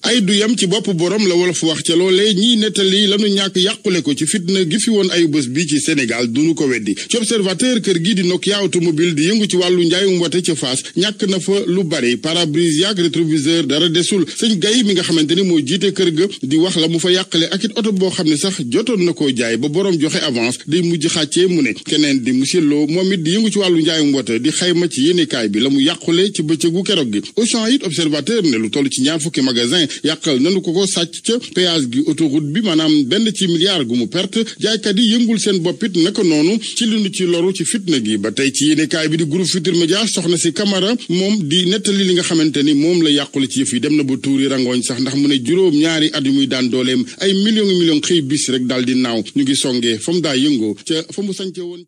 ay du yam ci bopp borom la wolof wax ca loolee ñiy nettali lanu ñàkk yàqule ko ci fitna gi fi woon ayu bés bi ci Sénégal duñu ko weddi ci observateur kër gi di Nokia automobile di yëngu ci wàllu njaayum wote ca Fass ñàkk na fa lu bari pare-brise yaak rétroviseur dara desul sëñ Gaye mi nga xamante ni moo jiite kër ga di wax la mu fa yàqale ak it oto boo xam ne sax jotoon na koo jaay ba borom joxe avance day mujj xàccee mu ne keneen di monsieur Lo moom it di yëngu ci wàllu njaayum wote di xayma ci yéenekaay bi la mu yàqule ci bëccëgu keroog gi Auchan it observateur ne lu toll ci ñaar fukki magasin yàqal nanu ko sàcc ca péage gi autoroute bi maanaam benn ci milliard gu mu perte jaaykat yi yëngul seen boppit naka noonu ci li nu ci loru ci fitna gi ba tey ci yéenekaay bi di groupe Futurs Médias soxna si Camara moom di nettali li nga xamante ni moom la yàqule ci yëf yi dem na ba tuuri rangooñ sax ndax mu ne juróom-ñaari at yu muy daan dooleem ay millions xëy bis rek daal di naaw ñu ngi songee fa mu daa yëngoo ca fa mu sañce woon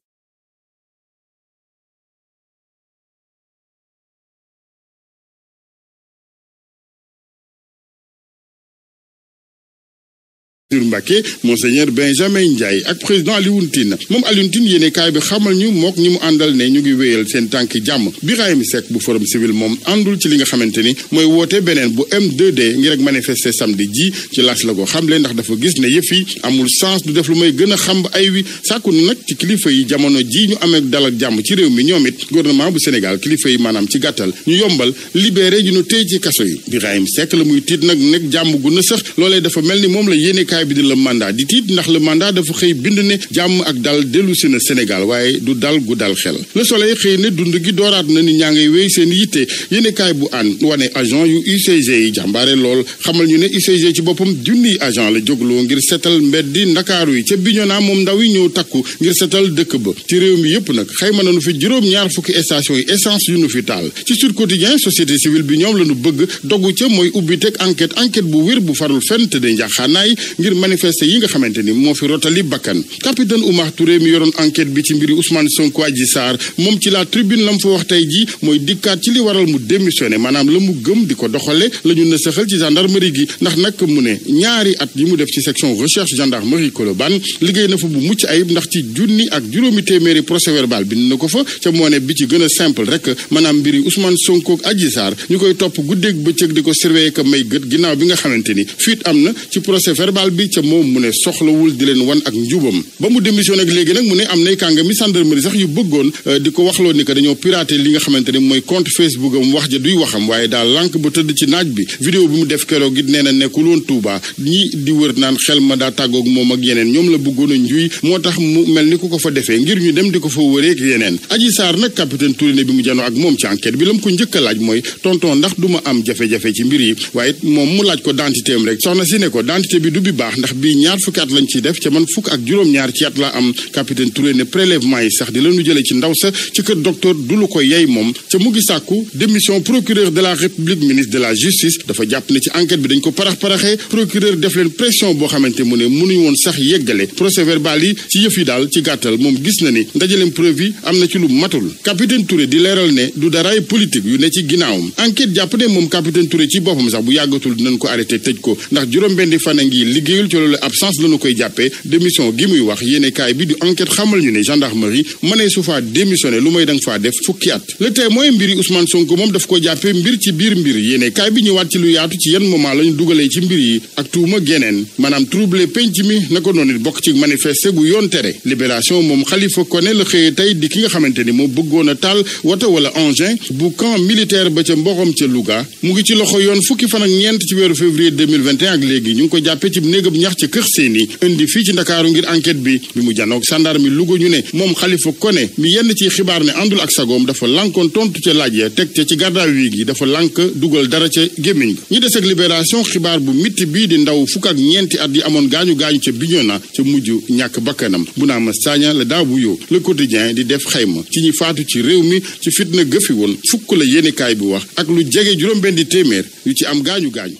Mbacké Monseigneur Benjamin Ndiaye ak président Alioune Tine moom Alioune Tine yéenekaay bi xamal ñu mook ñi mu àndal ne ñu ngi wéyal seen tànki jàmm Birahim Seck bu Forum Civil moom àndul ci li nga xamante ni mooy woote beneen bu M2D ngir ak manifester samedi ji ci las la ko xamle ndax dafa gis ne yëf yi amul sens du def lu may gën a xam ay wi sàkku nag ci kilifa yi jamono ji ñu amee dal ak jàmm ci réew mi ñoom it gouvernement bu Sénégal kilifa yi maanaam ci gàttal ñu yombal libéré ñu nu téye ci kaso yi Birahim Seck la muy tiit nag nekk jàmm gu na sax loolee dafa mel ni moom la yéenekaay bi di le mandat di tiit ndax le mandat dafa xëy bind ne jàmm ak dal dellu si na Sénégal waaye du dal gu dal xel le soleil xëy ne dund gi dooraat na ni ñaa ngay wéy seen yitte yéenekaay bu an wane agent yu UCG yi jàmbaare lool xamal ñu ne UCG ci boppam junniy agent la jógloo ngir setal mbeddi Ndakaaru yi ca Bignona moom ndaw yi ñëw takku ngir setal dëkk ba ci réew mi yëpp nag xayma nañu fi juróom-ñaar fukki station yi essence yu nu fi taal ci Sud Quotidien société civile bi ñoom la ñu bëgg dogu ca mooy ubbi teg enquête bu wér bu farul fenn te de njaxaanaay ngir manifester yi nga xamante ni moo fi rotali bakkan capitaine Oumar Touré mi yoroon enquête bi ci mbiri Ousmane Sonko Adji Sarr moom ci la tribune la mu fa wax tey ji mooy dikkaat ci li waral mu démissionné maanaam la mu gëm di ko doxale la ñu nësaxal ci gendarmerie gi ndax nag mu ne ñaari at yi mu def ci section recherche gendarmerie Colobane liggéey na fa bu mucc ayib ndax ci junni ak juróomi téeméeri procès verbal bind na ko fa ca moo ne bi ci gën a simple rek maanaam mbiri Ousmane Sonko ak Adji Sarr ñu koy topp guddeeg bëccëg di ko surveiller ka may gët ginnaaw bi nga xamante ni fuite am na ci procès verbal bi ca moom mu ne soxlawul di leen wan ak njubam ba mu démission ak léegi nag mu ne am nay kàngami gendarmerie sax yu bëggoon di ko waxloo ni que dañoo piraté li nga xamante ni mooy compte Facebook am wax ja duy waxam waaye daal lànk ba tëdd ci naaj bi vidéo bi mu def keroog it nee na nekkul woon Touba ñi di wër naan xel ma daa tàggoog moom ak yeneen ñoom la bëggoon a njuy moo tax mu mel ni ku ko fa defee ngir ñu dem di ko fa wëree ak yeneen Adji Sarr nag capitaine Touré ne bi mu janoo ak moom ci enquête bi la mu ko njëkk a laaj mooy tonton ndax du ma am jafe-jafe ci mbir yi waaye moom mu laaj ko identité am rek soxna si ne ko identité bi du bi baax ndax bii ñaar fukki at lañ ciy def ca man fukk ak juróom-ñaar ci at laa am capitaine Touré ne prélèvement yi sax di lañu jëlee ci ndaw sa ci kër docteur du lu ko yey moom ca mu ngi sàkku démission procureur de la république ministre de la justice dafa jàpp ne ci enquête bi dañ ko parax-paraxee procureur def leen pression boo xamante mu ne mënuñu woon sax yeggale procès verbal yi ci yëf yi daal ci gàttal moom gis na ni ndajaleem preuve yi am na ci lu matul capitaine Touré di leeral ne du daraay politique yu ne ci ginnaawam enquête jàpp ne moom capitaine Touré ci boppam sax bu yàggatul dinañ ko arrêté tëj ko ndax juróom-benn fan a ngi liggéeyul ci loolu absence lañu koy jàppee démission gi muy wax yéenekaay bi di enquête xamal ñu ne gendarmerie mënee su faa démissionné lu may danga faa def fukki at le témoin mbiri Ousmane Sonko moom daf ko jàppee mbir ci biir mbir yéenekaay bi ñëwaat ci lu yaatu ci yan moment lañu dugalee ci mbir yi ak tuuma geneen maanaam trouble penc mi na ko noonu bokk ci manifester gu yoon tere libération moom Khalifa Koné la xëyee tey di ki nga xamante ni moo bëggoon a taal wata wala engin bu camp militaire ba ca Mboxom ca Louga mu ngi ci loxo yoon fukki fan ak ñeent ci weeru février 2021 ak léegi ñu ngi ko jàppee ci néegam ñax ci kër seeni indi fii ci Ndakaaru ngir enquête bi mu janoog gendarme mi Louga ñu ne moom Khalifa Koné mi yenn ci xibaar ne àndul ak sagoom dafa lànkoon tontu ca laaj ya teg ca ci garde à vue gi dafa lànk dugal dara ca gémmiñ ga ñi des ak libération xibaar bu mitti bii di ndaw fukk ak ñeenti at yi amoon gaañu-gaañu ca Bignona ca mujj ñàkk bakkanam bu naa ma Sagna la daa bu yoo le quotidien di def xayma ci ñi faatu ci réew mi ci fitna gëfi woon fukk la yéenekaay bi wax ak lu jege juróom-benn téeméer yu ci am gaañu-gaañu